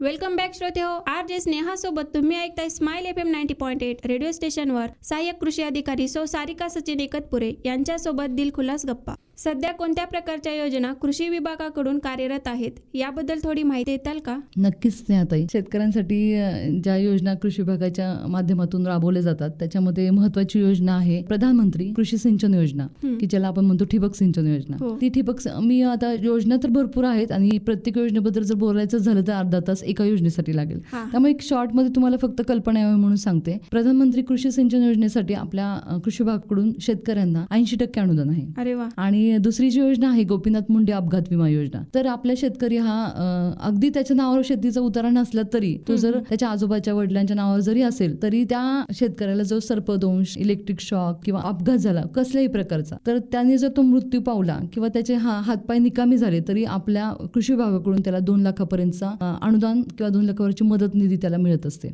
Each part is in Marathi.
वेलकम बॅक श्रोते हो. RJ स्नेहा सोबत तुम्ही ऐकताय स्माइल FM 90.8 रेडिओ स्टेशनवर सहाय्यक कृषी अधिकारी सौ सारिका सचिन एकतपुरे यांच्यासोबत दिलखुलास गप्पा. सध्या कोणत्या प्रकारच्या योजना कृषी विभागाकडून कार्यरत आहेत याबद्दल थोडी माहिती देताल का? नक्कीच स्नेहाताई. शेतकऱ्यांसाठी ज्या योजना कृषी विभागाच्या माध्यमातून राबवल्या जातात त्याच्यामध्ये महत्वाची योजना आहे प्रधानमंत्री कृषी सिंचन योजना, की ज्याला आपण म्हणतो ठिबक सिंचन योजना. ती ठिबक मी आता योजना तर भरपूर आहेत आणि प्रत्येक योजनेबद्दल जर बोलायचं झालं तर अर्धा तास एका योजनेसाठी लागेल. त्यामुळे एक शॉर्ट मध्ये तुम्हाला फक्त कल्पना यावी म्हणून सांगते. प्रधानमंत्री कृषी सिंचन योजनेसाठी आपल्या कृषी विभागाकडून शेतकऱ्यांना 80% अनुदान आहे. अरे वा. आणि दुसरी जी योजना आहे गोपीनाथ मुंडे अपघात विमा योजना. तर आपल्या शेतकरी हा अगदी त्याच्या नावावर शेतीचा उतारा नसला तरी तो जर त्याच्या आजोबाच्या वडिलांच्या नावावर जरी असेल तरी त्या शेतकऱ्याला जो सर्पदंश, इलेक्ट्रिक शॉक किंवा अपघात झाला कसल्याही प्रकारचा, तर त्याने जर तो मृत्यू पावला किंवा त्याचे हातपाय निकामी झाले तरी आपल्या कृषी विभागाकडून त्याला 2 लाखापर्यंतचा अनुदान किंवा 2 लाखावरची मदत निधी त्याला मिळत असते.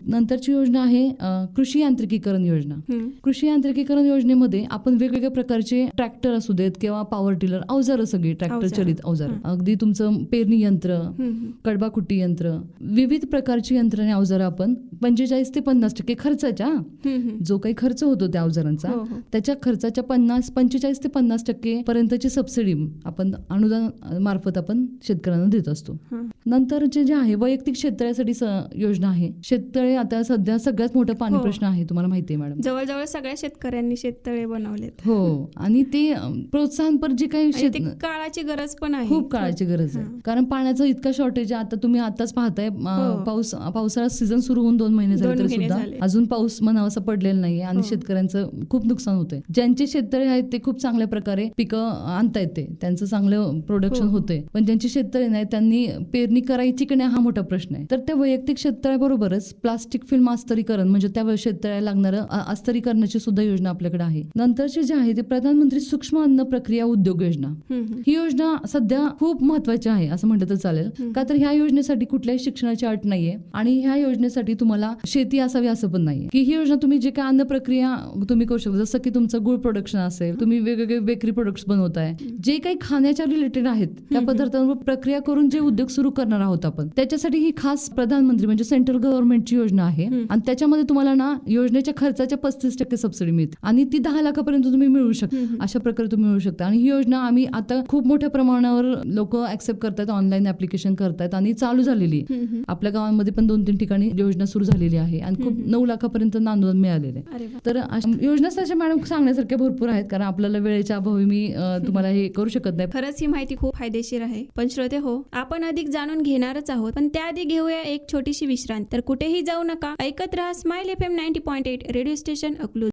नंतरची योजना आहे कृषी यांत्रिकीकरण योजना. कृषी यांत्रिकीकरण योजनेमध्ये आपण वेगवेगळ्या प्रकारचे ट्रॅक्टर असू देत किंवा पॉवर टिलर, अवजार, सगळी ट्रॅक्टर चलित अवजार, अगदी तुमचं पेरणी यंत्र, कडबाकुट्टी यंत्र, विविध प्रकारची यंत्र आणि अवजार आपण 45 ते 50% खर्चाच्या जो काही खर्च होतो त्या अवजारांचा त्याच्या खर्चाच्या 45 ते 50% पर्यंतची सबसिडी आपण अनुदान मार्फत आपण शेतकऱ्यांना देत असतो. नंतरचे जे आहे वैयक्तिक शेततळ्यासाठी योजना आहे. शेततळे आता सध्या सगळ्यात मोठा पाणी प्रश्न आहे, तुम्हाला माहिती आहे मॅडम. जवळजवळ सगळ्या शेतकऱ्यांनी शेततळे बनवलेत. हो, आणि ते प्रोत्साहनपर जे काही काळाची गरज पण आहे, खूप काळाची गरज आहे. कारण पाण्याचं इतका शॉर्टेज आहे. आता तुम्ही आताच पाहताय पावसाळा सीझन सुरू होऊन 2 महिने झाले तरी सुद्धा अजून पाऊस म्हणावासा पडलेला नाहीये आणि शेतकऱ्यांचं खूप नुकसान होतंय. ज्यांचे शेततळे आहेत ते खूप चांगल्या प्रकारे पिकं आणतायत, त्यांचं चांगलं प्रोडक्शन होतंय. पण ज्यांचे शेततळे नाही त्यांनी पेरणी करायची की नाही हा मोठा प्रश्न आहे. तर त्या वैयक्तिक शेततळ्याबरोबरच प्लास्टिक फिल्म अस्तरीकरण म्हणजे त्या शेततळ्याला लागणारं अस्तरीकरणाची सुद्धा योजना आपल्याकडे आहे. नंतरची जी आहे ते प्रधानमंत्री सूक्ष्म अन्न प्रक्रिया उद्योग योजना. ही योजना सध्या खूप महत्वाची आहे असं म्हटलं तर चालेल, का तर ह्या योजनेसाठी कुठल्याही शिक्षणाची अट नाहीये आणि ह्या योजनेसाठी तुम्हाला शेती असावी असं पण नाहीये. की ही योजना तुम्ही जे काय अन्न प्रक्रिया तुम्ही करू शकता, जसं की तुमचं गुळ प्रोडक्शन असेल, तुम्ही वेगवेगळे बेकरी प्रोडक्ट्स बनवताय, जे काही खाण्याच्या रिलेटेड आहेत त्या पदार्थांवर प्रक्रिया करून जे उद्योग सुरू करणार आहोत आपण, त्याच्यासाठी ही खास प्रधानमंत्री म्हणजे सेंट्रल गव्हर्नमेंटची योजना आहे. आणि त्याच्यामध्ये तुम्हाला ना योजनेच्या खर्चाच्या 35% सबसिडी मिळते आणि ती 10 लाखापर्यंत तुम्ही मिळवू शकता. अशा प्रकारे तुम्ही मिळवू शकता. आणि ही योजना आम्ही आता खूप मोठ्या प्रमाणावर लोक ऍक्सेप्ट करतात, ऑनलाईन ऍप्लिकेशन करतायत आणि चालू झालेली. आपल्या गावांमध्ये पण 2-3 ठिकाणी योजना सुरू झालेली आहे आणि खूप 9 लाखापर्यंत अनुदान मिळालेले आहे. तर योजना मॅडम सांगण्यासारख्या भरपूर आहेत, कारण आपल्याला वेळेच्या अभावी मी तुम्हाला हे करू शकत नाही. खरंच ही माहिती खूप फायदेशीर आहे. पण श्रोते हो, आपण अधिक जाणून घेणारच आहोत, पण त्याआधी घेऊया एक छोटीशी विश्रांती. तर कुठेही जाऊ नका, ऐकत राहा smile FM 90.8 radio station Akluj.